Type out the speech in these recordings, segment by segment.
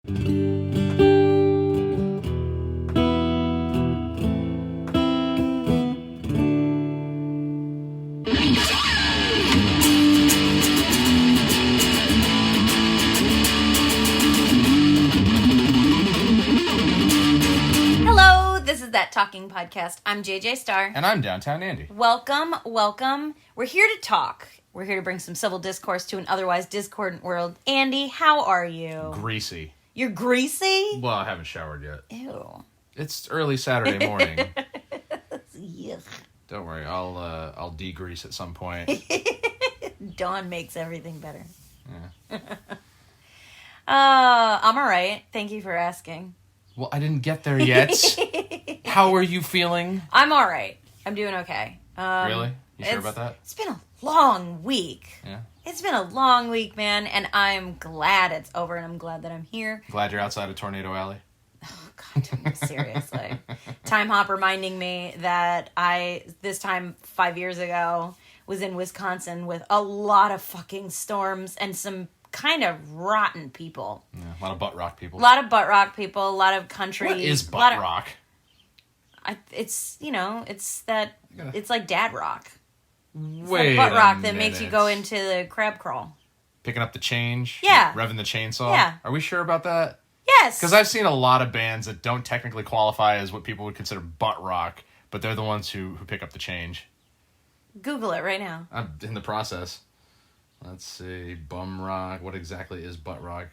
That Talking Podcast. I'm JJ Starr. And I'm Downtown Andy. Welcome. We're here to talk. We're here to bring some civil discourse to an otherwise discordant world. Andy, how are you? Greasy. You're greasy? Well, I haven't showered yet. Ew. It's early Saturday morning. Yuck. Don't worry, I'll degrease at some point. Dawn makes everything better. Yeah. I'm alright. Thank you for asking. Well, I didn't get there yet. How are you feeling? I'm alright. I'm doing okay. Really? You sure about that? It's been a long week. Yeah. It's been a long week, man, and I'm glad it's over, and I'm glad that I'm here. Glad you're outside of Tornado Alley? Oh, God, seriously. Time Hop reminding me that this time 5 years ago, was in Wisconsin with a lot of fucking storms and some kind of rotten people. Yeah, a lot of butt rock people. A lot of butt rock people, a lot of country. What is butt rock? It's like dad rock. Wait, butt rock that makes you go into the crab crawl. Picking up the change? Yeah. Revving the chainsaw? Yeah. Are we sure about that? Yes. Because I've seen a lot of bands that don't technically qualify as what people would consider butt rock, but they're the ones who pick up the change. Google it right now. I'm in the process. Let's see. Bum rock. What exactly is butt rock?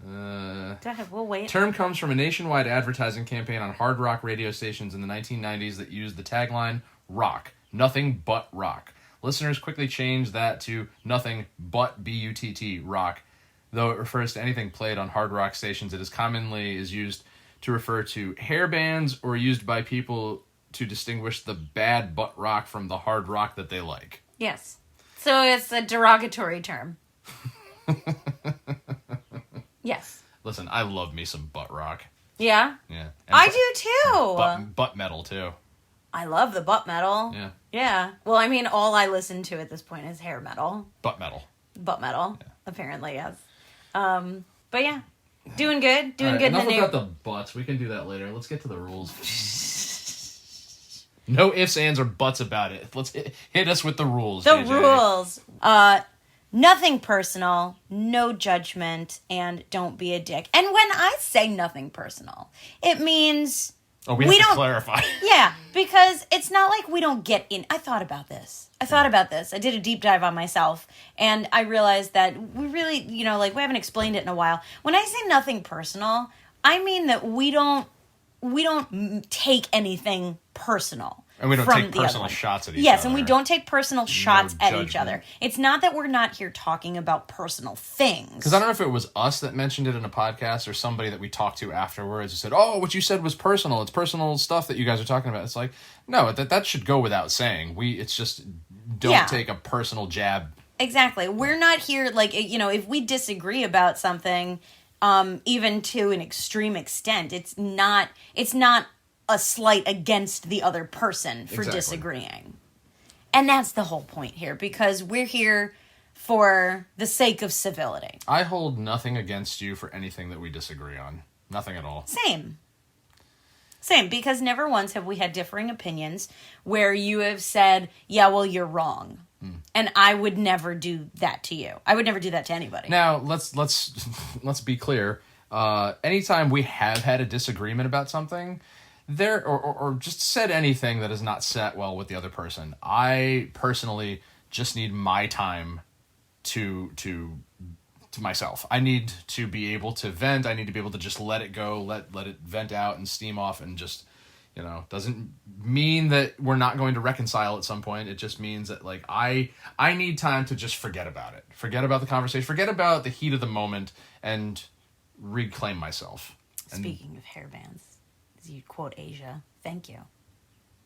Go ahead, we'll wait. Term comes from a nationwide advertising campaign on hard rock radio stations in the 1990s that used the tagline, rock, nothing but rock. Listeners quickly changed that to nothing but B-U-T-T, rock. Though it refers to anything played on hard rock stations, it is commonly used to refer to hair bands or used by people to distinguish the bad butt rock from the hard rock that they like. Yes. So it's a derogatory term. Yes. Listen, I love me some butt rock. Yeah? Yeah. I do too. Butt metal too. I love the butt metal. Yeah. Yeah. Well, I mean, all I listen to at this point is hair metal. Butt metal. Butt metal. Yeah. Apparently, yes. But yeah. Doing good. Doing right, good. Enough about the butts. We can do that later. Let's get to the rules. No ifs, ands, or buts about it. Let's hit us with the rules. The JJ. rules. Nothing personal, no judgment, and don't be a dick. And when I say nothing personal, it means... Oh, we have to clarify. Yeah, because it's not like we don't get in... I thought about this. I did a deep dive on myself, and I realized that we really, we haven't explained it in a while. When I say nothing personal, I mean that we don't take anything personal. And we don't take personal shots at each other. Yes, and we don't take personal shots at each judgment. other. It's not that we're not here talking about personal things. Because I don't know if it was us that mentioned it in a podcast or somebody that we talked to afterwards who said, oh, what you said was personal. It's personal stuff that you guys are talking about. It's like, no, that should go without saying. It's just don't take a personal jab. Exactly. We're not here, if we disagree about something, even to an extreme extent, it's not a slight against the other person for disagreeing. And that's the whole point here, because we're here for the sake of civility. I hold nothing against you for anything that we disagree on. Nothing at all. Same, because never once have we had differing opinions where you have said, yeah, well, you're wrong. And I would never do that to you. I would never do that to anybody. Now, let's be clear. Anytime we have had a disagreement about something... or just said anything that has not sat well with the other person. I personally just need my time to myself. I need to be able to vent. I need to be able to just let it go, let it vent out and steam off, and just, doesn't mean that we're not going to reconcile at some point. It just means that I need time to just forget about it. Forget about the conversation. Forget about the heat of the moment and reclaim myself. Speaking of hair bands. You quote Asia. Thank you.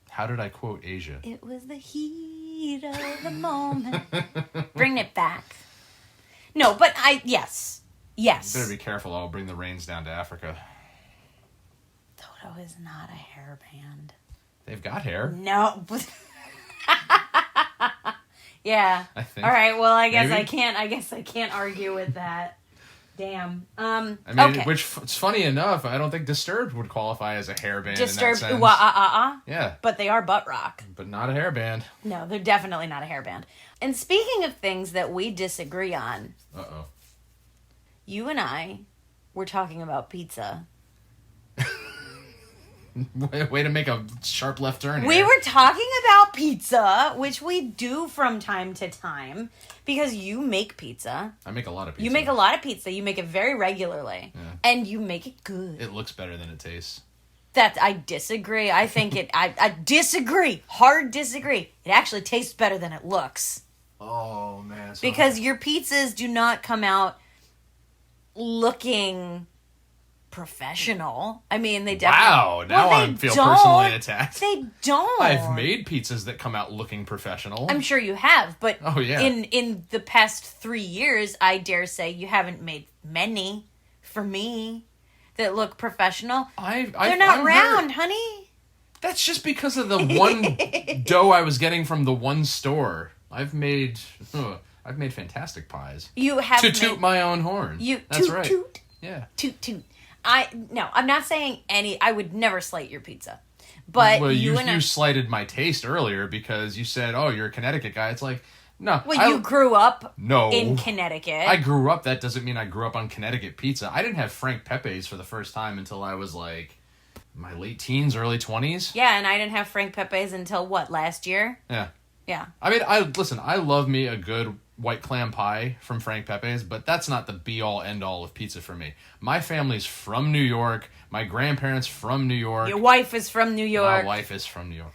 How did I quote Asia? It was the heat of the moment. Bring it back. No, but yes. Yes. You better be careful. I'll bring the rains down to Africa. Toto is not a hair band. They've got hair. No. Yeah. I think. All right. Well, I guess I can't argue with that. Damn. I mean, okay. which it's funny enough. I don't think Disturbed would qualify as a hair band. Disturbed, in that sense. Yeah. But they are butt rock. But not a hair band. No, they're definitely not a hair band. And speaking of things that we disagree on, you and I were talking about pizza. Way to make a sharp left turn here. We were talking about pizza, which we do from time to time, because you make pizza. I make a lot of pizza. You make a lot of pizza. You make it very regularly. Yeah. And you make it good. It looks better than it tastes. I disagree. I think I disagree. Hard disagree. It actually tastes better than it looks. Oh, man. Because your pizzas do not come out looking professional. I mean, they definitely... Wow, now I feel personally attacked. They don't. I've made pizzas that come out looking professional. I'm sure you have, but yeah. in the past 3 years, I dare say you haven't made many for me that look professional. They're not round, honey. That's just because of the one dough I was getting from the one store. I've made fantastic pies. You have to toot my own horn. That's right. Toot. Yeah. Toot. I'm not saying I would never slight your pizza. But you slighted my taste earlier because you said, "Oh, you're a Connecticut guy." It's like, no. Well, you grew up in Connecticut. I grew up. That doesn't mean I grew up on Connecticut pizza. I didn't have Frank Pepe's for the first time until I was like my late teens, early 20s. Yeah, and I didn't have Frank Pepe's until last year? Yeah. Yeah. I mean, I love me a good white clam pie from Frank Pepe's, but that's not the be-all, end-all of pizza for me. My family's from New York. My grandparents from New York. Your wife is from New York. My wife is from New York.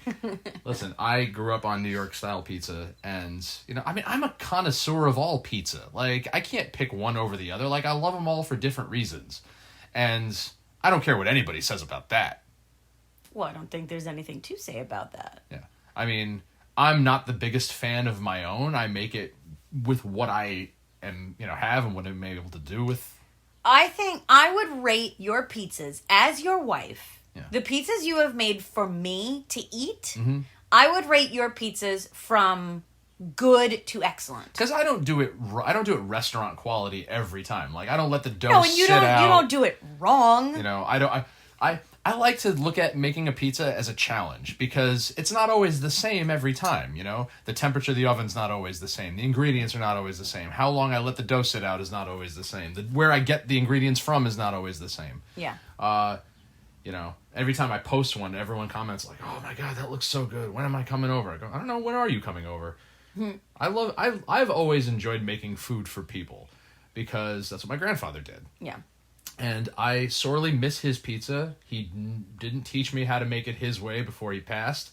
Listen, I grew up on New York-style pizza, and, I'm a connoisseur of all pizza. Like, I can't pick one over the other. Like, I love them all for different reasons. And I don't care what anybody says about that. Well, I don't think there's anything to say about that. Yeah. I mean, I'm not the biggest fan of my own. I make it with what I am, have and what I'm able to do with. I think I would rate your pizzas as your wife. Yeah. The pizzas you have made for me to eat, I would rate your pizzas from good to excellent. Because I don't do it restaurant quality every time. Like, I don't let the dough sit out. You don't do it wrong. I like to look at making a pizza as a challenge because it's not always the same every time, The temperature of the oven's not always the same. The ingredients are not always the same. How long I let the dough sit out is not always the same. Where I get the ingredients from is not always the same. Yeah. Every time I post one, everyone comments like, "Oh my God, that looks so good. When am I coming over?" I go, "I don't know. When are you coming over?" I've always enjoyed making food for people because that's what my grandfather did. Yeah. And I sorely miss his pizza. He didn't teach me how to make it his way before he passed.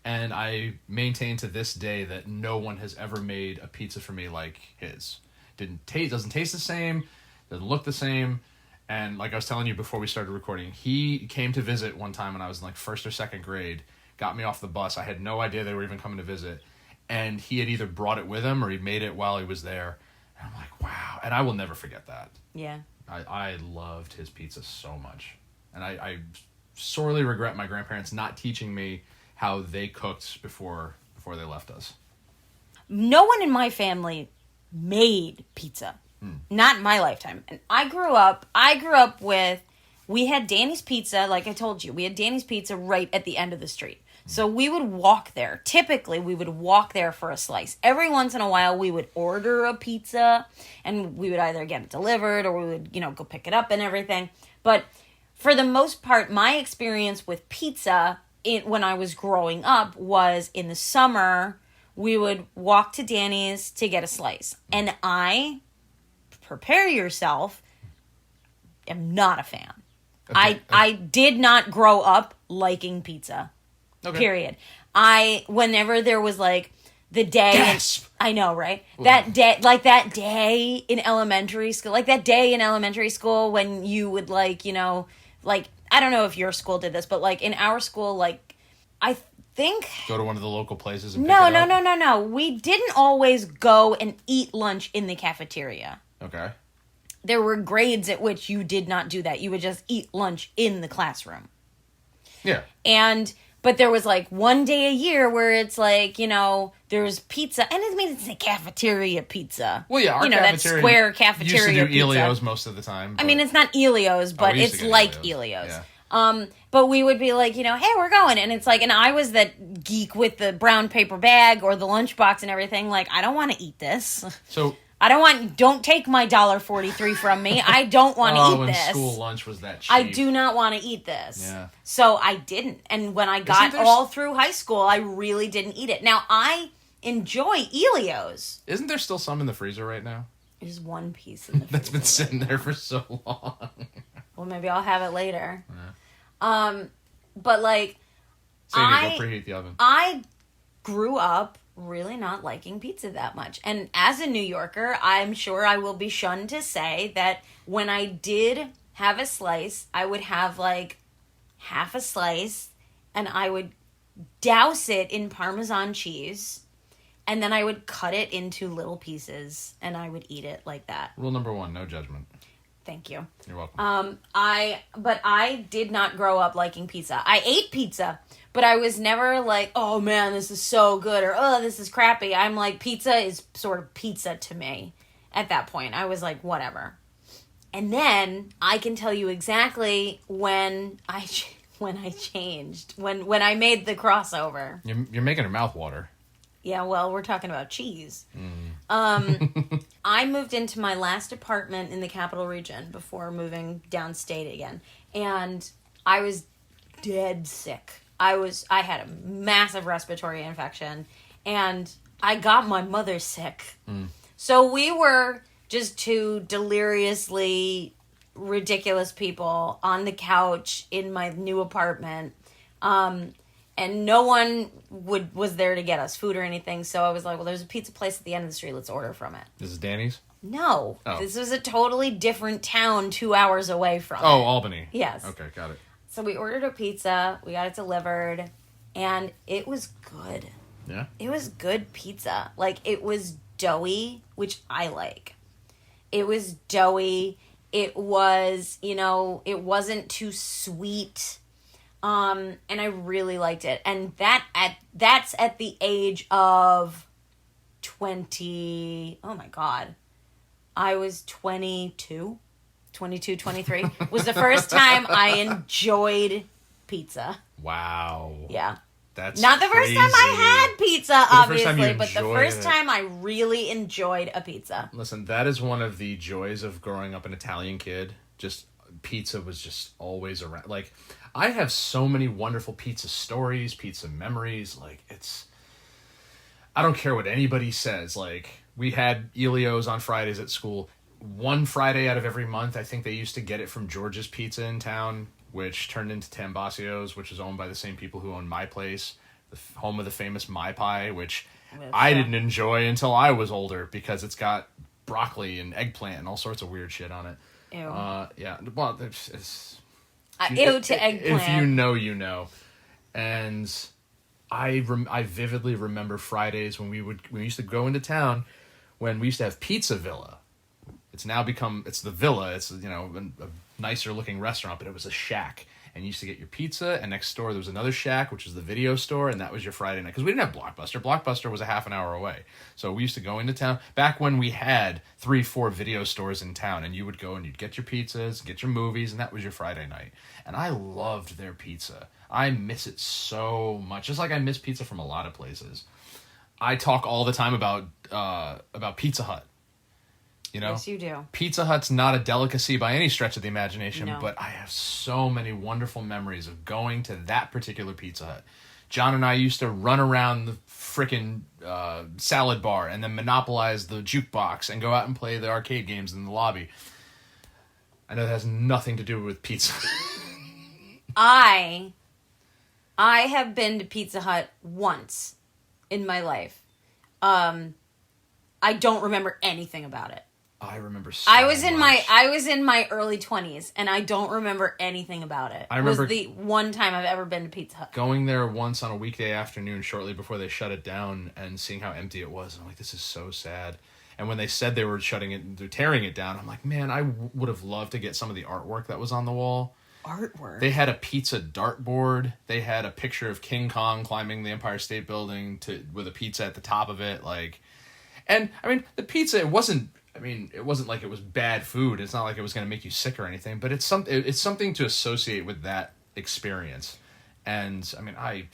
And I maintain to this day that no one has ever made a pizza for me like his. Doesn't taste the same, doesn't look the same. And like I was telling you before we started recording, he came to visit one time when I was in like first or second grade, got me off the bus. I had no idea they were even coming to visit. And he had either brought it with him or he made it while he was there. And I'm like, wow. And I will never forget that. Yeah. I loved his pizza so much. And I sorely regret my grandparents not teaching me how they cooked before they left us. No one in my family made pizza. Not in my lifetime. And I grew up with, we had Danny's Pizza, like I told you. We had Danny's Pizza right at the end of the street. So we would walk there. Typically, we would walk there for a slice. Every once in a while, we would order a pizza, and we would either get it delivered or we would, go pick it up and everything. But for the most part, my experience with pizza when I was growing up was in the summer, we would walk to Danny's to get a slice. And prepare yourself, am not a fan. Okay. I did not grow up liking pizza. Okay. Period. Whenever there was like the day, I know, right? Ooh. That day in elementary school, when you would I don't know if your school did this, but like in our school, I think go to one of the local places. And No. We didn't always go and eat lunch in the cafeteria. Okay. There were grades at which you did not do that. You would just eat lunch in the classroom. Yeah. And But there was like one day a year where it's like, there's pizza. And it's a cafeteria pizza. Well, yeah, our that square cafeteria used to do pizza. Elio's most of the time. I mean, it's not Elio's, but it's like Elio's. Yeah. But we would be like, hey, we're going. And it's like, and I was that geek with the brown paper bag or the lunchbox and everything. Like, I don't want to eat this. So... don't take my $1.43 from me. I don't want to eat this. School lunch was that cheap. I do not want to eat this. Yeah. So I didn't. And when I got all through high school, I really didn't eat it. Now, I enjoy Elio's. Isn't there still some in the freezer right now? There's one piece in the freezer. That's been sitting there for so long. Well, maybe I'll have it later. Yeah. But like... Sadie, go preheat the oven. I grew up really not liking pizza that much. And as a New Yorker, I'm sure I will be shunned to say that when I did have a slice, I would have like half a slice and I would douse it in Parmesan cheese and then I would cut it into little pieces and I would eat it like that. Rule number 1, no judgment. Thank you. You're welcome. But I did not grow up liking pizza. I ate pizza, but I was never like, oh man, this is so good, or oh, this is crappy. I'm like, pizza is sort of pizza to me. At that point, I was like, whatever. And then I can tell you exactly when I changed, when I made the crossover. You're making her mouth water. Yeah, well, we're talking about cheese. I moved into my last apartment in the Capital Region before moving downstate again. And I was dead sick. I had a massive respiratory infection. And I got my mother sick. So we were just two deliriously ridiculous people on the couch in my new apartment. And no one was there to get us food or anything. So I was like, well, there's a pizza place at the end of the street. Let's order from it. This is Danny's? No. Oh. This was a totally different town 2 hours away from it. Oh, Albany. Yes. Okay, got it. So we ordered a pizza. We got it delivered. And it was good. Yeah? It was good pizza. Like, it was doughy, which I like. It was doughy. It was, it wasn't too sweet. And I really liked it. And that's at the age of 20. Oh my God. I was 22, 23 was the first time I enjoyed pizza. Wow. Yeah. That's not the crazy. first time I had pizza, obviously, but the first it. time I really enjoyed a pizza. Listen, that is one of the joys of growing up an Italian kid. Just pizza was just always around. Like, I have so many wonderful pizza stories, pizza memories. Like, I don't care what anybody says. Like, we had Elio's on Fridays at school. One Friday out of every month, I think they used to get it from George's Pizza in town, which turned into Tambasio's, which is owned by the same people who own My Place, the home of the famous My Pie, which I didn't enjoy until I was older because it's got broccoli and eggplant and all sorts of weird shit on it. Ew. Yeah. Well, it's ew to eggplant. If you know, you know. And I vividly remember Fridays when we used to go into town when we used to have Pizza Villa. It's now it's the Villa. It's, a nicer looking restaurant, but it was a shack. And you used to get your pizza, and next door there was another shack, which was the video store, and that was your Friday night. Because we didn't have Blockbuster. Blockbuster was a half an hour away. So we used to go into town, back when we had 3-4 video stores in town, and you would go and you'd get your pizzas, get your movies, and that was your Friday night. And I loved their pizza. I miss it so much. Just like I miss pizza from a lot of places. I talk all the time about Pizza Hut. Yes, you do. Pizza Hut's not a delicacy by any stretch of the imagination, no. But I have so many wonderful memories of going to that particular Pizza Hut. John and I used to run around the frickin' salad bar and then monopolize the jukebox and go out and play the arcade games in the lobby. I know that has nothing to do with pizza. I have been to Pizza Hut once in my life. I don't remember anything about it. I remember so I was in much. my early 20s, and I don't remember anything about it. I remember it was the one time I've ever been to Pizza Hut. Going there once on a weekday afternoon shortly before they shut it down and seeing how empty it was. I'm like, this is so sad. And when they said they were they're tearing it down, I'm like, man, I would have loved to get some of the artwork that was on the wall. artwork. They had a pizza dartboard. They had a picture of King Kong climbing the Empire State Building with a pizza at the top of it. Like, and I mean, the pizza, it wasn't like it was bad food. It's not like it was going to make you sick or anything, but it's something to associate with that experience. And I mean, I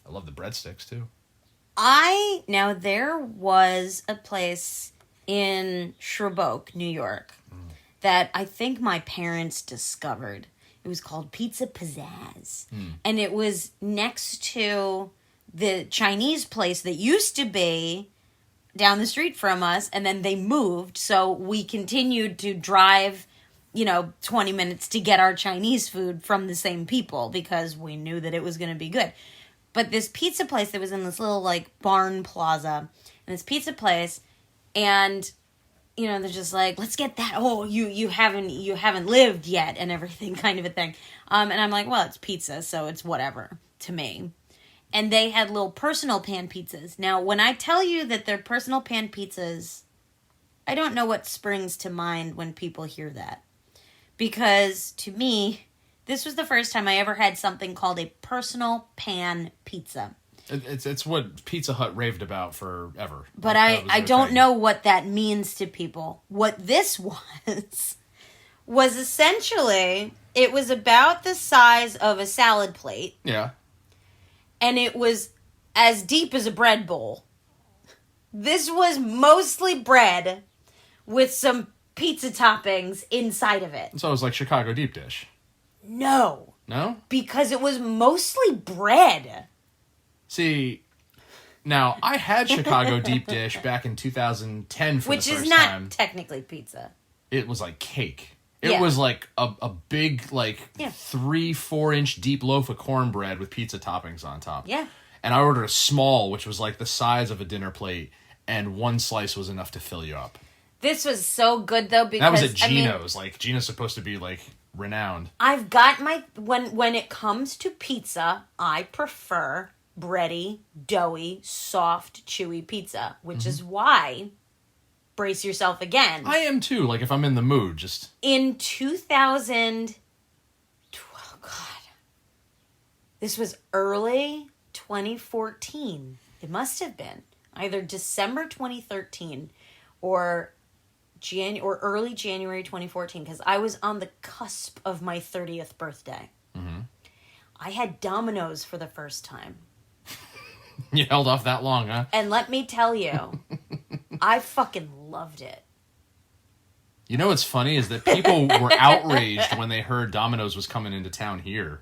love the breadsticks too. Now there was a place in Sherbrooke, New York, that I think my parents discovered. It was called Pizza Pizzazz. And it was next to the Chinese place that used to be down the street from us, and then they moved, so we continued to drive, 20 minutes to get our Chinese food from the same people because we knew that it was going to be good. But this pizza place that was in this little, barn plaza, and this pizza place, and, they're just like, let's get that. Oh, you haven't lived yet, and everything kind of a thing. And I'm like, well, it's pizza, so it's whatever to me. And they had little personal pan pizzas. Now, when I tell you that they're personal pan pizzas, I don't know what springs to mind when people hear that. Because, to me, this was the first time I ever had something called a personal pan pizza. It's what Pizza Hut raved about forever. But I don't know what that means to people. What this was essentially, it was about the size of a salad plate. Yeah. And it was as deep as a bread bowl. This was mostly bread with some pizza toppings inside of it. So it was like Chicago deep dish. No. No? Because it was mostly bread. See, now, I had Chicago deep dish back in 2010 for the first time. Which is not technically pizza. It was like cake. It was like a big, 3-4 inch deep loaf of cornbread with pizza toppings on top. Yeah. And I ordered a small, which was like the size of a dinner plate, and one slice was enough to fill you up. This was so good, though, because... That was at Geno's. Geno's supposed to be, renowned. I've got my... When it comes to pizza, I prefer bready, doughy, soft, chewy pizza, which is why... Brace yourself again. I am too, if I'm in the mood, just... In 2000... Oh, God. This was early 2014. It must have been. Either December 2013 or early January 2014, because I was on the cusp of my 30th birthday. Mm-hmm. I had Domino's for the first time. You held off that long, huh? And let me tell you... I fucking loved it. You know what's funny is that people were outraged when they heard Domino's was coming into town here.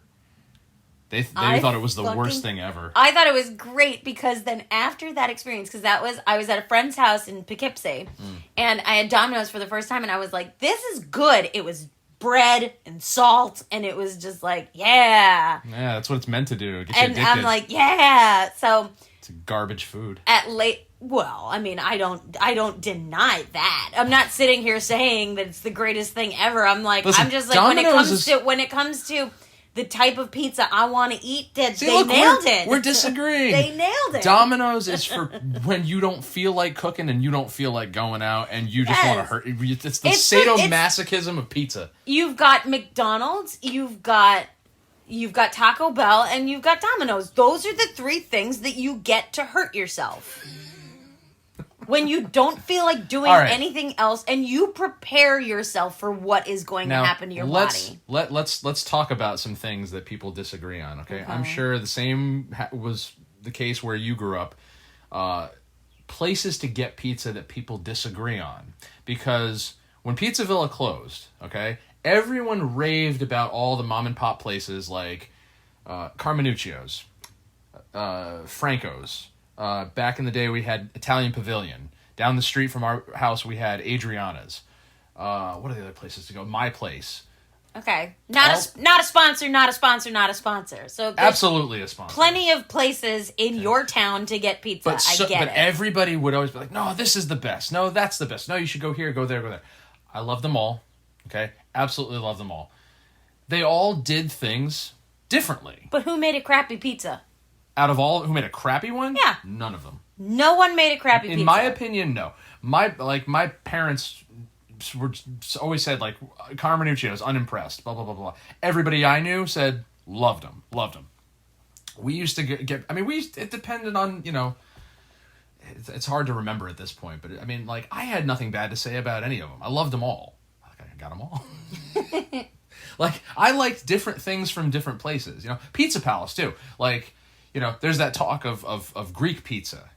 They thought it was the worst thing ever. I thought it was great because then after that experience, because I was at a friend's house in Poughkeepsie, and I had Domino's for the first time, and I was like, this is good. It was bread and salt, and it was just like, yeah. Yeah, that's what it's meant to do. Get you addicted. I'm like, yeah. So it's garbage food. Well, I mean, I don't deny that. I'm not sitting here saying that it's the greatest thing ever. I'm like, listen, I'm just like, Domino's when it comes to the type of pizza I want to eat, they nailed it. We're disagreeing. They nailed it. Domino's is for when you don't feel like cooking and you don't feel like going out and you just want to hurt. It's the sadomasochism of pizza. You've got McDonald's, you've got Taco Bell, and you've got Domino's. Those are the three things that you get to hurt yourself. When you don't feel like doing anything else, and you prepare yourself for what is going to happen to your body. Let's talk about some things that people disagree on, okay? I'm sure the same was the case where you grew up. Places to get pizza that people disagree on. Because when Pizza Villa closed, okay, everyone raved about all the mom-and-pop places like Carmenuccio's, Franco's. Back in the day, we had Italian Pavilion. Down the street from our house, we had Adriana's. What are the other places to go? My Place. Okay. Not a sponsor. So absolutely a sponsor. Plenty of places in your town to get pizza. But everybody would always be like, no, this is the best. No, that's the best. No, you should go here, go there, go there. I love them all. Okay? Absolutely love them all. They all did things differently. But who made a crappy pizza? Out of all, who made a crappy one? Yeah. None of them. No one made a crappy pizza. In my opinion, no. My parents were always said, like, Carmenuccio's unimpressed, blah, blah, blah, blah. Everybody I knew said, loved him. We used to get I mean, it depended on, it's hard to remember at this point, but I mean, like, I had nothing bad to say about any of them. I loved them all. I got them all. Like, I liked different things from different places, Pizza Palace, too. Like, there's that talk of Greek pizza,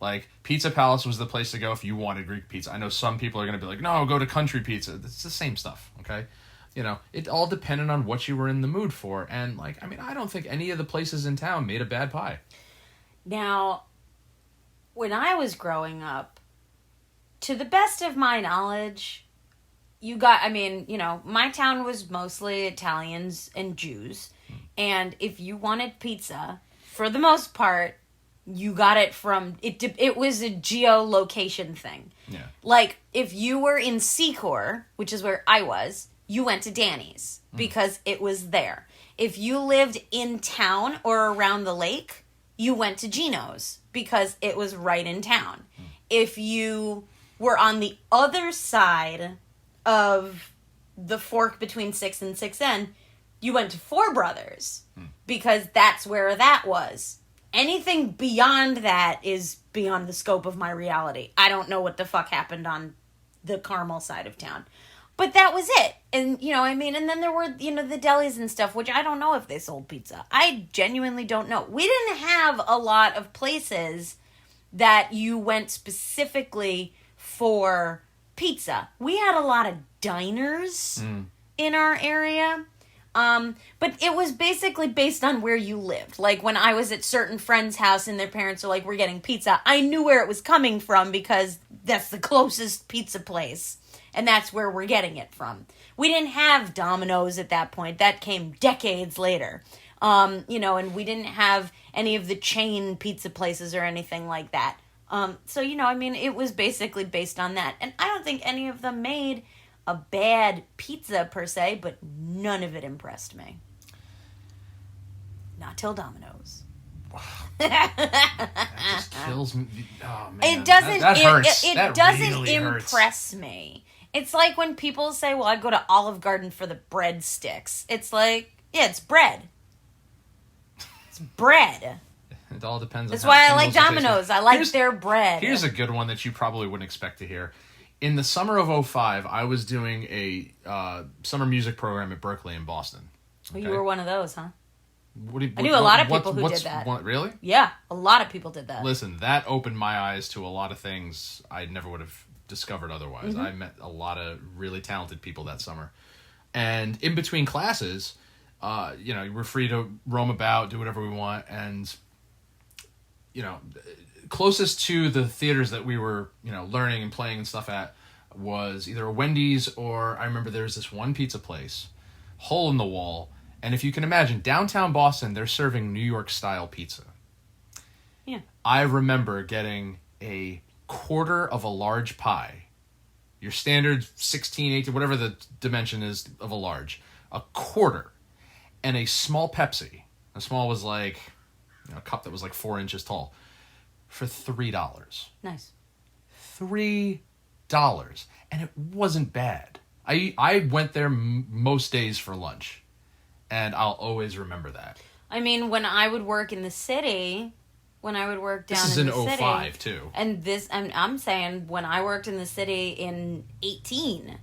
Like, Pizza Palace was the place to go if you wanted Greek pizza. I know some people are going to be like, no, go to country pizza. It's the same stuff, okay? It all depended on what you were in the mood for. And, like, I mean, I don't think any of the places in town made a bad pie. Now, when I was growing up, to the best of my knowledge, my town was mostly Italians and Jews. And if you wanted pizza, for the most part, you got it from... It was a geolocation thing. Yeah. Like, if you were in Secor, which is where I was, you went to Danny's because it was there. If you lived in town or around the lake, you went to Gino's because it was right in town. If you were on the other side of the fork between 6 and 6N, you went to Four Brothers because that's where that was. Anything beyond that is beyond the scope of my reality. I don't know what the fuck happened on the Carmel side of town. But that was it. And, and then there were, the delis and stuff, which I don't know if they sold pizza. I genuinely don't know. We didn't have a lot of places that you went specifically for pizza. We had a lot of diners in our area. But it was basically based on where you lived. Like, when I was at certain friends' house and their parents were like, we're getting pizza, I knew where it was coming from because that's the closest pizza place. And that's where we're getting it from. We didn't have Domino's at that point. That came decades later. And we didn't have any of the chain pizza places or anything like that. It was basically based on that. And I don't think any of them made a bad pizza per se, but none of it impressed me. Not till Domino's. That just kills me. Oh, man. It doesn't. That hurts. It doesn't really impress me. It's like when people say, well, I go to Olive Garden for the breadsticks. It's like, yeah, it's bread. It's bread. It all depends on That's why I like Domino's. I like their bread. Here's a good one that you probably wouldn't expect to hear. In the summer of 2005, I was doing a summer music program at Berkeley in Boston. Okay? You were one of those, huh? I knew a lot of people who did that. Really? Yeah, a lot of people did that. Listen, that opened my eyes to a lot of things I never would have discovered otherwise. Mm-hmm. I met a lot of really talented people that summer. And in between classes, we're free to roam about, do whatever we want. And, closest to the theaters that we were, learning and playing and stuff at was either a Wendy's or I remember there was this one pizza place, hole in the wall. And if you can imagine, downtown Boston, they're serving New York style pizza. Yeah. I remember getting a quarter of a large pie, your standard 16, 18, whatever the dimension is of a large, a quarter, and a small Pepsi. A small was like a cup that was like 4 inches tall, for $3. Nice. $3, and it wasn't bad. I went there most days for lunch, and I'll always remember that. I mean, when I would work in the city, when I would work down in the city. This is in 2005, too. And I'm saying, when I worked in the city in 2018,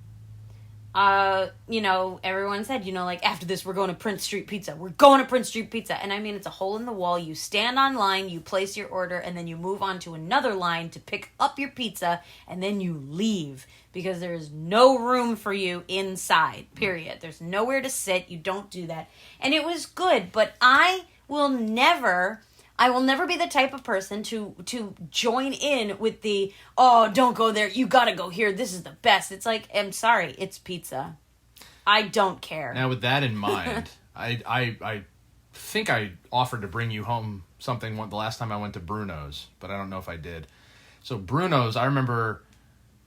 everyone said, like, after this, we're going to Prince Street Pizza. We're going to Prince Street Pizza. And I mean, it's a hole in the wall. You stand on line, you place your order, and then you move on to another line to pick up your pizza, and then you leave. Because there's no room for you inside, period. There's nowhere to sit. You don't do that. And it was good, but I will never be the type of person to join in with the, oh, don't go there, you gotta go here, this is the best. It's like, I'm sorry, it's pizza. I don't care. Now, with that in mind, I think I offered to bring you home something the last time I went to Bruno's, but I don't know if I did. So Bruno's, I remember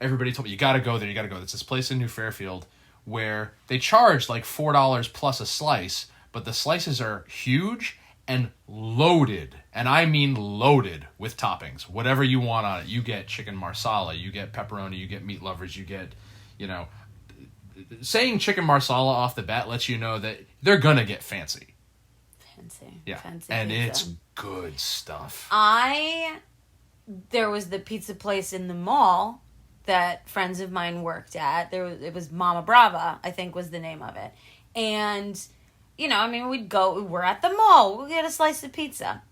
everybody told me, you gotta go there, you gotta go. It's this place in New Fairfield where they charge like $4 plus a slice, but the slices are huge and loaded, and I mean loaded with toppings. Whatever you want on it. You get chicken marsala, you get pepperoni, you get meat lovers, you get, you know, saying chicken marsala off the bat lets you know that they're gonna get fancy. Yeah, fancy and pizza. It's good stuff. There was the pizza place in the mall that friends of mine worked at. It was Mama Brava, I think was the name of it. And, you know, I mean, we're at the mall, we'll get a slice of pizza.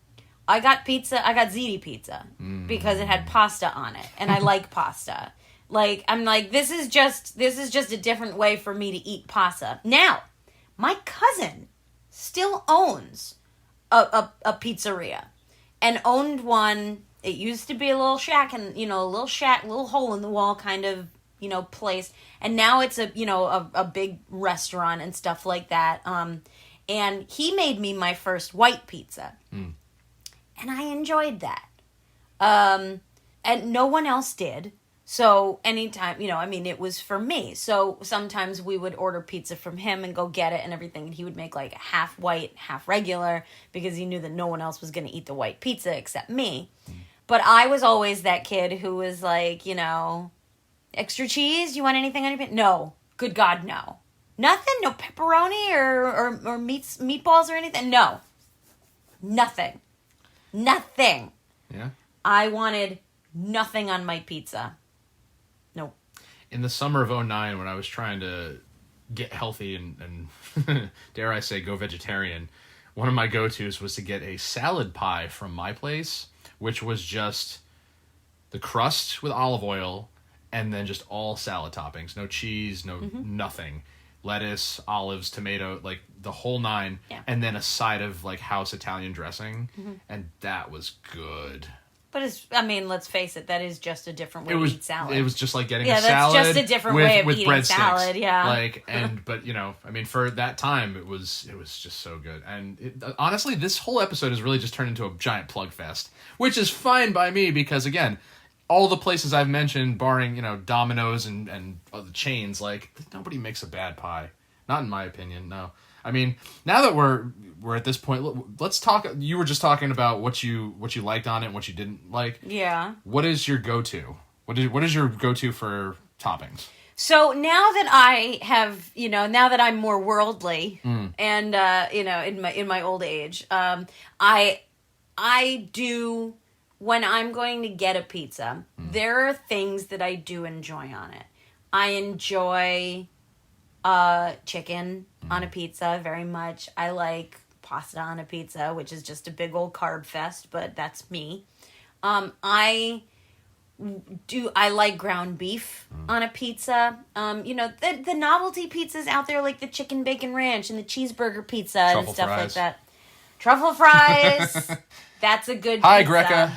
I got ziti pizza because it had pasta on it, and I like pasta. Like, I'm like, this is just a different way for me to eat pasta. Now, my cousin still owns a pizzeria, and owned one. It used to be a little shack, and little hole in the wall kind of, place, and now it's a big restaurant and stuff like that. And he made me my first white pizza, and I enjoyed that. And no one else did. So anytime, it was for me. So sometimes we would order pizza from him and go get it and everything. And he would make like half white, half regular, because he knew that no one else was going to eat the white pizza except me. But I was always that kid who was like, extra cheese? You want anything on your pizza? No. Good God, no. Nothing? No pepperoni or meatballs or anything? No. Nothing. Yeah. I wanted nothing on my pizza. Nope. In the summer of 2009, when I was trying to get healthy and dare I say, go vegetarian, one of my go-tos was to get a salad pie from my place, which was just the crust with olive oil and then just all salad toppings. No cheese, nothing. Lettuce, olives, tomato, like the whole nine. Yeah. And then a side of like house Italian dressing. And that was good. But let's face it, that is just a different way to eat salad. It was just like getting a salad. Yeah, that's just a different way of eating salad, yeah. But for that time, it was just so good. And honestly, this whole episode has really just turned into a giant plug fest, which is fine by me because, again, all the places I've mentioned, barring, Domino's and other chains, like, nobody makes a bad pie. Not in my opinion, no. I mean, now that we're at this point, let's talk. You were just talking about what you liked on it and what you didn't like. Yeah. What is your go-to? What is your go-to for toppings? So now that I have, now that I'm more worldly and in my old age, I do, when I'm going to get a pizza, there are things that I do enjoy on it. I enjoy chicken on a pizza very much. I like pasta on a pizza, which is just a big old carb fest, but that's me. I like ground beef on a pizza. The novelty pizzas out there, like the chicken bacon ranch and the cheeseburger pizza and stuff like that. Truffle fries. That's a good pizza. Hi, Greca.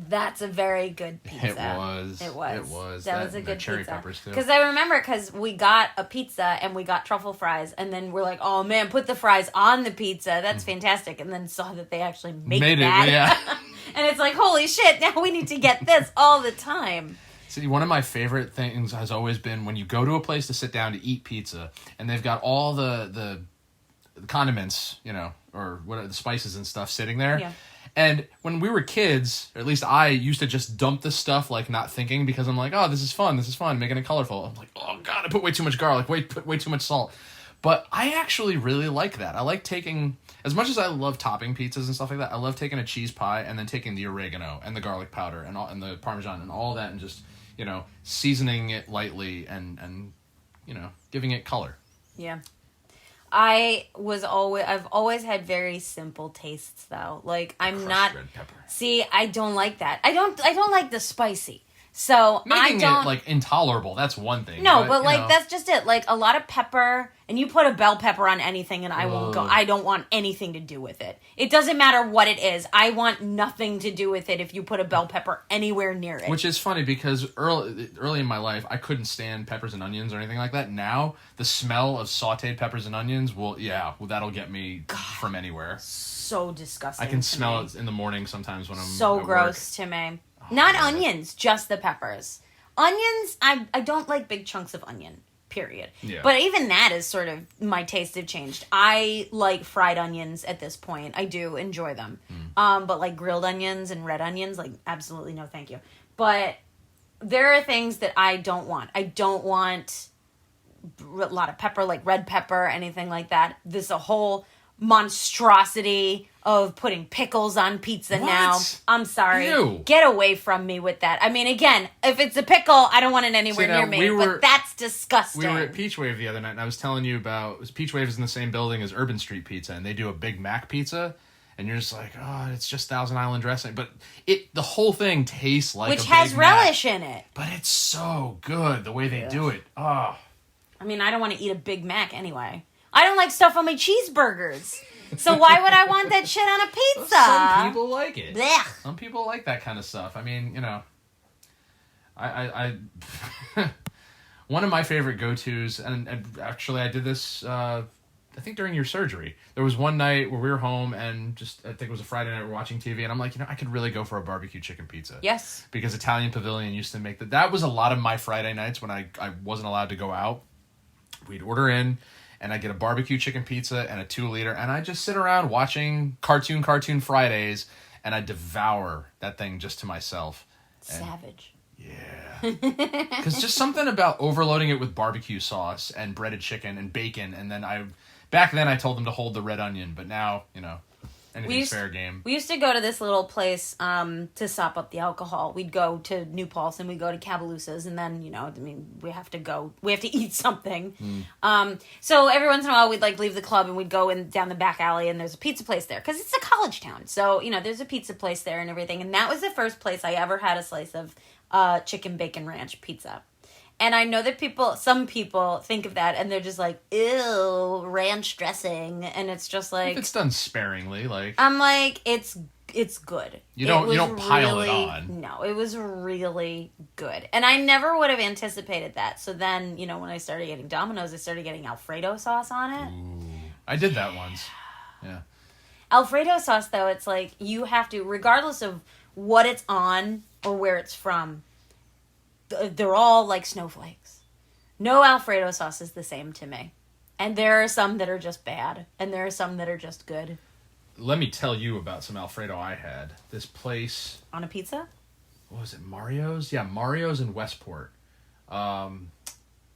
That's a very good pizza. It was. That was a good cherry pizza. Peppers too. Because I remember, we got a pizza and we got truffle fries, and then we're like, "Oh man, put the fries on the pizza. That's fantastic!" And then saw that they actually made that. Yeah. And it's like, holy shit! Now we need to get this all the time. See, one of my favorite things has always been when you go to a place to sit down to eat pizza, and they've got all the condiments, or what the spices and stuff sitting there. Yeah. And when we were kids, or at least I used to just dump this stuff, like, not thinking, because I'm like, oh, this is fun, making it colorful. I'm like, oh, God, I put way too much garlic, put way too much salt. But I actually really like that. I like taking, as much as I love topping pizzas and stuff like that, I love taking a cheese pie and then taking the oregano and the garlic powder and the Parmesan and all that and just, seasoning it lightly and giving it color. Yeah. I've always had very simple tastes though. Like I'm not, red pepper. See, I don't like that. I don't like the spicy. So Making it like intolerable, that's one thing. No, but that's just it. Like a lot of pepper, and you put a bell pepper on anything and I won't go. I don't want anything to do with it. It doesn't matter what it is. I want nothing to do with it if you put a bell pepper anywhere near it. Which is funny because early in my life, I couldn't stand peppers and onions or anything like that. Now, the smell of sauteed peppers and onions that'll get me from anywhere. So disgusting. I can smell it in the morning sometimes when I'm so at gross work. to me. Not onions, just the peppers. Onions, I don't like big chunks of onion, period. Yeah. But even that is sort of, my tastes have changed. I like fried onions at this point. I do enjoy them. But like grilled onions and red onions, like absolutely no thank you. But there are things that I don't want. I don't want a lot of pepper, like red pepper, anything like that. There's a whole monstrosity of putting pickles on pizza now. I'm sorry. Ew. Get away from me with that. I mean, again, if it's a pickle, I don't want it anywhere near me, but that's disgusting. We were at Peach Wave the other night, and I was telling you about... Peach Wave is in the same building as Urban Street Pizza, and they do a Big Mac pizza, and you're just like, oh, it's just Thousand Island dressing. But the whole thing tastes like Which a Big has relish Mac, in it. but it's so good, the way they do it. Oh. I mean, I don't want to eat a Big Mac anyway. I don't like stuff on my cheeseburgers. So why would I want that shit on a pizza? Some people like it. Blech. Some people like that kind of stuff. I mean, you know, I one of my favorite go-tos, and actually I did this, I think during your surgery. There was one night where we were home and just, I think it was a Friday night, we were watching TV, and I'm like, you know, I could really go for a barbecue chicken pizza. Yes. Because Italian Pavilion used to make that. That was a lot of my Friday nights when I wasn't allowed to go out. We'd order in, and I'd get a barbecue chicken pizza and a 2-liter, and I'd just sit around watching Cartoon Fridays, and I'd devour that thing just to myself. Savage. Yeah. Because just something about overloading it with barbecue sauce and breaded chicken and bacon, and then back then I told them to hold the red onion, but now, you know, anything's fair game. We used to go to this little place to sop up the alcohol. We'd go to New Paltz and we'd go to Cabalussa's, and then, you know, I mean, we have to eat something. So every once in a while we'd like leave the club and we'd go down the back alley, and there's a pizza place there because it's a college town. So, you know, there's a pizza place there and everything. And that was the first place I ever had a slice of chicken bacon ranch pizza. And I know that some people think of that and they're just like, ew, ranch dressing. And it's just like... If it's done sparingly, like... I'm like, it's good. You don't pile it on. No, it was really good. And I never would have anticipated that. So then, you know, when I started getting Domino's, I started getting Alfredo sauce on it. Ooh, I did that once. Yeah. Alfredo sauce, though, it's like you have to, regardless of what it's on or where it's from, they're all like snowflakes. No Alfredo sauce is the same to me. And there are some that are just bad. And there are some that are just good. Let me tell you about some Alfredo I had. This place... On a pizza? What was it, Mario's? Yeah, Mario's in Westport. Right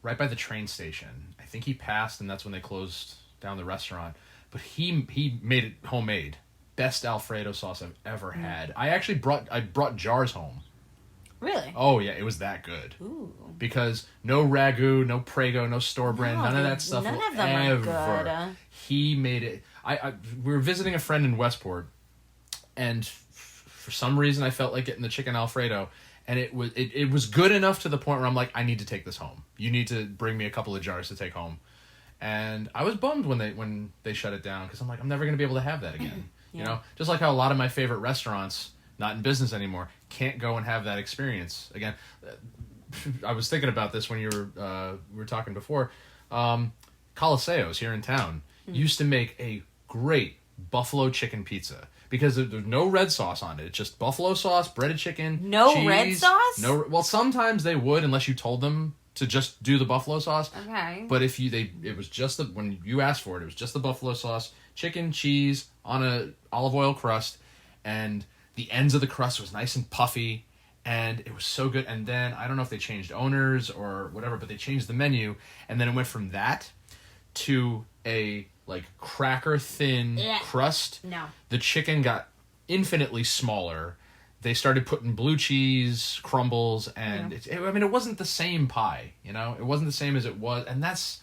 by the train station. I think he passed, and that's when they closed down the restaurant. But he made it homemade. Best Alfredo sauce I've ever had. I brought jars home. Really? Oh, yeah, it was that good. Ooh. Because no Ragu, no Prego, no store brand, none of that stuff none will of them ever. are good. He made it. We were visiting a friend in Westport, and for some reason I felt like getting the chicken Alfredo, and it was good enough to the point where I'm like, I need to take this home. You need to bring me a couple of jars to take home. And I was bummed when they shut it down, because I'm like, I'm never going to be able to have that again. Yeah. You know, just like how a lot of my favorite restaurants, not in business anymore, can't go and have that experience again. I was thinking about this when we were talking before. Coliseo's here in town used to make a great buffalo chicken pizza, because there's no red sauce on it. It's just buffalo sauce, breaded chicken, no cheese, red sauce. No, well, sometimes they would, unless you told them to just do the buffalo sauce. Okay. But it was just when you asked for it, it was just the buffalo sauce, chicken, cheese on a olive oil crust, and the ends of the crust was nice and puffy, and it was so good. And then, I don't know if they changed owners or whatever, but they changed the menu, and then it went from that to a, like, cracker thin crust. No. The chicken got infinitely smaller. They started putting blue cheese crumbles, and it wasn't the same pie, you know? It wasn't the same as it was, and that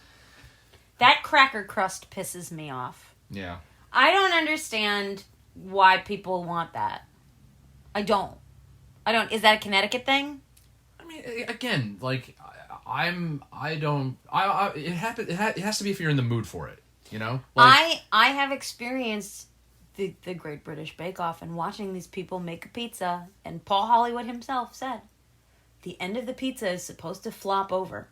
cracker crust pisses me off. Yeah. I don't understand why people want that. I don't. Is that a Connecticut thing? I mean, again, like, it has to be if you're in the mood for it, you know? Like, I have experienced the Great British Bake Off and watching these people make a pizza, and Paul Hollywood himself said, the end of the pizza is supposed to flop over.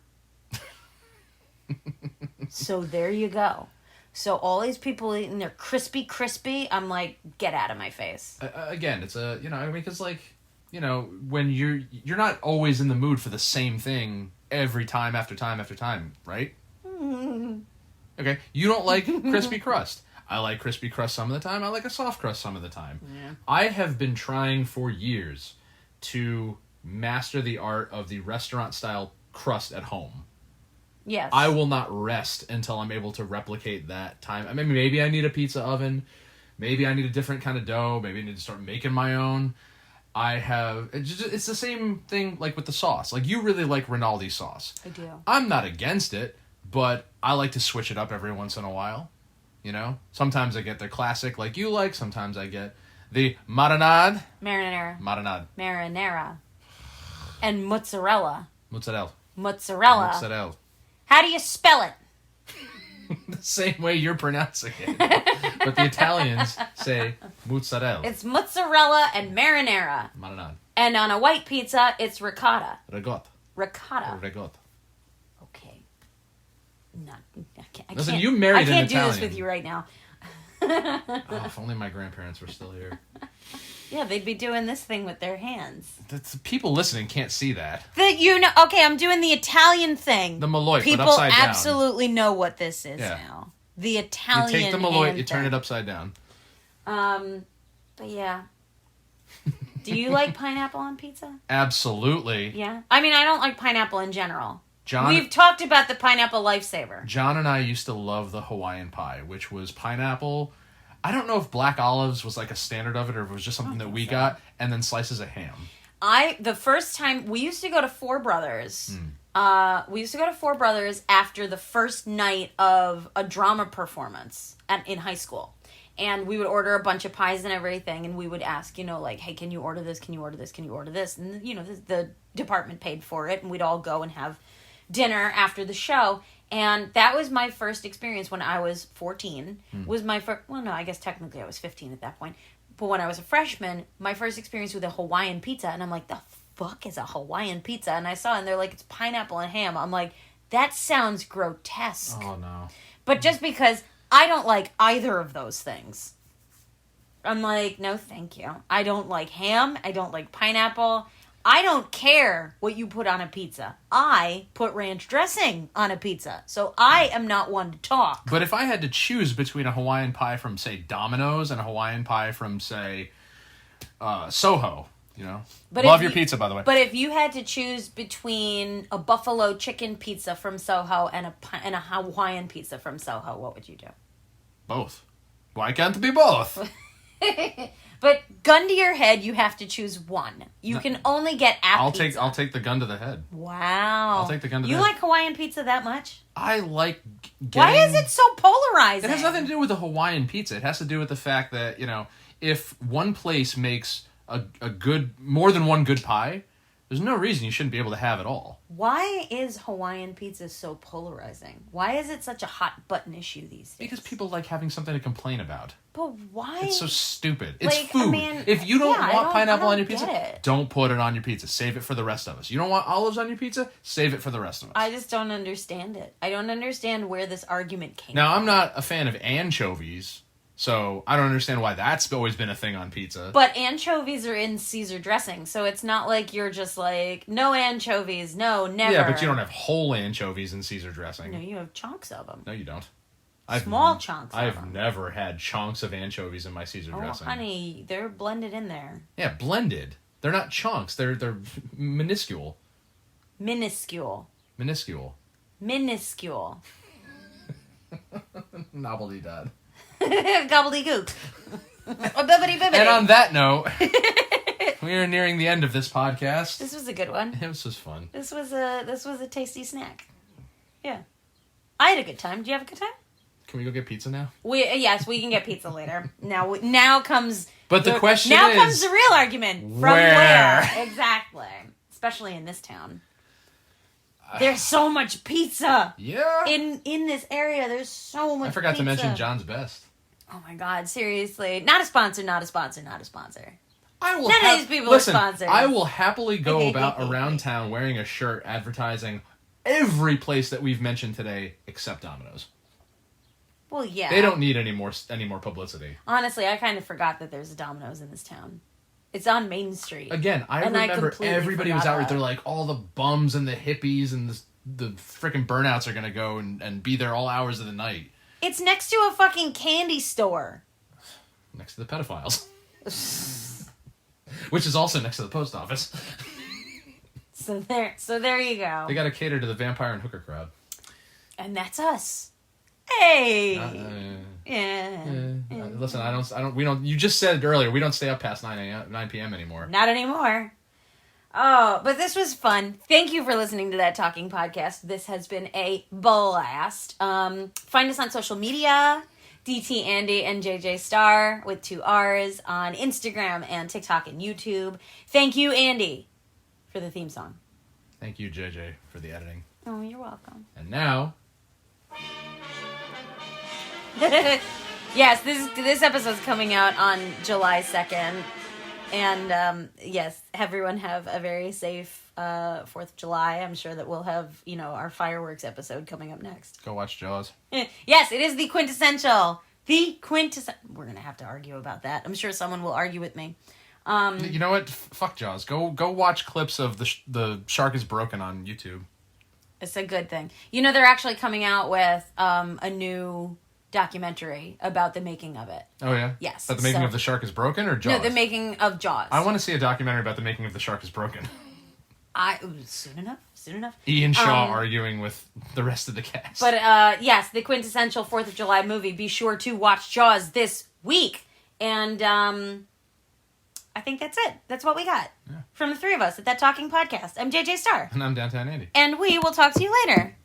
So there you go. So all these people eating their crispy, I'm like, get out of my face. Again, it's because, like, you know, when you're not always in the mood for the same thing every time after time after time, right? Okay, you don't like crispy crust. I like crispy crust some of the time. I like a soft crust some of the time. Yeah. I have been trying for years to master the art of the restaurant-style crust at home. Yes. I will not rest until I'm able to replicate that time. I mean, maybe I need a pizza oven. Maybe I need a different kind of dough. Maybe I need to start making my own. It's the same thing like with the sauce. Like, you really like Rinaldi sauce. I do. I'm not against it, but I like to switch it up every once in a while. You know? Sometimes I get the classic like you like. Sometimes I get the marinade. Marinara. And mozzarella. Mozzarella. How do you spell it? The same way you're pronouncing it. But the Italians say mozzarella. It's mozzarella and marinara. Marinade. And on a white pizza, it's ricotta. Ricotta. Okay. I Listen, can't, you married an Italian. I can't do this with you right now. Oh, if only my grandparents were still here. Yeah, they'd be doing this thing with their hands. People listening can't see that. Okay, I'm doing the Italian thing. The Malloy, People but upside down. absolutely know what this is now. The Italian. You take the Malloy, you hand turn thing. it upside down. But yeah. Do you like pineapple on pizza? Absolutely. Yeah. I mean, I don't like pineapple in general. John, We've talked about the pineapple lifesaver. John and I used to love the Hawaiian pie, which was pineapple. I don't know if black olives was like a standard of it or if it was just something that we got, and then slices of ham. The first time, we used to go to Four Brothers. We used to go to Four Brothers after the first night of a drama performance in high school. And we would order a bunch of pies and everything, and we would ask, like, hey, can you order this? Can you order this? Can you order this? And, the department paid for it, and we'd all go and have dinner after the show. And that was my first experience when I was 14. Was my first... Well, no, I guess technically I was 15 at that point. But when I was a freshman, my first experience with a Hawaiian pizza, and I'm like, the fuck is a Hawaiian pizza? And I saw it, and they're like, it's pineapple and ham. I'm like, that sounds grotesque. Oh, no. But just because I don't like either of those things, I'm like, no, thank you. I don't like ham. I don't like pineapple. I don't care what you put on a pizza. I put ranch dressing on a pizza. So I am not one to talk. But if I had to choose between a Hawaiian pie from, say, Domino's and a Hawaiian pie from, say, Soho, love your pizza, by the way. But if you had to choose between a buffalo chicken pizza from Soho and a Hawaiian pizza from Soho, what would you do? Both. Why can't it be both? But gun to your head, you have to choose one. You can only get pizza. I'll take the gun to the head. Wow. I'll take the gun to the head. head. You like Hawaiian pizza that much? I like getting... Why is it so polarizing? It has nothing to do with the Hawaiian pizza. It has to do with the fact that, if one place makes a good... more than one good pie, there's no reason you shouldn't be able to have it all. Why is Hawaiian pizza so polarizing? Why is it such a hot button issue these days? Because people like having something to complain about. But why? It's so stupid. It's food. I mean, if you don't want pineapple on your pizza, it. don't put it on your pizza. Save it for the rest of us. You don't want olives on your pizza? Save it for the rest of us. I just don't understand it. I don't understand where this argument came from. Now, I'm not a fan of anchovies, so I don't understand why that's always been a thing on pizza. But anchovies are in Caesar dressing, so it's not like you're just like, no anchovies, no, never. Yeah, but you don't have whole anchovies in Caesar dressing. No, you have chunks of them. No, you don't. Small chunks of them. I've never had chunks of anchovies in my Caesar dressing. Oh, honey, they're blended in there. Yeah, blended. They're not chunks. They're minuscule. Minuscule. Novelty dad. Gobbledygook. A-bubbity. And on that note, we are nearing the end of this podcast. This was a good one. This was fun. This was a tasty snack. Yeah. I had a good time. Do you have a good time? Can we go get pizza now? Yes, we can get pizza later. Now comes... But the question is... Now comes the real argument. From where? Exactly. Especially in this town. There's so much pizza. Yeah. In this area, there's so much pizza. I forgot to mention John's Best. Oh my God, seriously. Not a sponsor. None of these people listen, are sponsors. I will happily go around town wearing a shirt advertising every place that we've mentioned today except Domino's. Well, yeah. They don't need any more publicity. Honestly, I kind of forgot that there's a Domino's in this town. It's on Main Street. Again, I remember everybody was out. They're like, all the bums and the hippies and the freaking burnouts are going to go and be there all hours of the night. It's next to a fucking candy store. Next to the pedophiles. Which is also next to the post office. So there you go. They got to cater to the vampire and hooker crowd. And that's us. Hey. Listen, I don't. We don't. You just said it earlier. We don't stay up past 9 p.m. anymore. Not anymore. Oh, but this was fun. Thank you for listening to That Talking Podcast. This has been a blast. Find us on social media, DT Andy and JJ Star with 2 R's on Instagram and TikTok and YouTube. Thank you, Andy, for the theme song. Thank you, JJ, for the editing. Oh, you're welcome. And now... Yes, this episode's coming out on July 2nd. And, yes, everyone have a very safe 4th of July. I'm sure that we'll have, our fireworks episode coming up next. Go watch Jaws. Yes, it is the quintessential. We're going to have to argue about that. I'm sure someone will argue with me. You know what? Fuck Jaws. Go watch clips of the Shark is Broken on YouTube. It's a good thing. They're actually coming out with a new documentary about the making of it. Oh, yeah? Yes. About the making of The Shark is Broken or Jaws? No, the making of Jaws. I want to see a documentary about the making of The Shark is Broken. Soon enough. Ian Shaw arguing with the rest of the cast. But, yes, the quintessential 4th of July movie. Be sure to watch Jaws this week. And, I think that's it. That's what we got. Yeah. From the 3 of us at That Talking Podcast. I'm JJ Star. And I'm Downtown Andy. And we will talk to you later.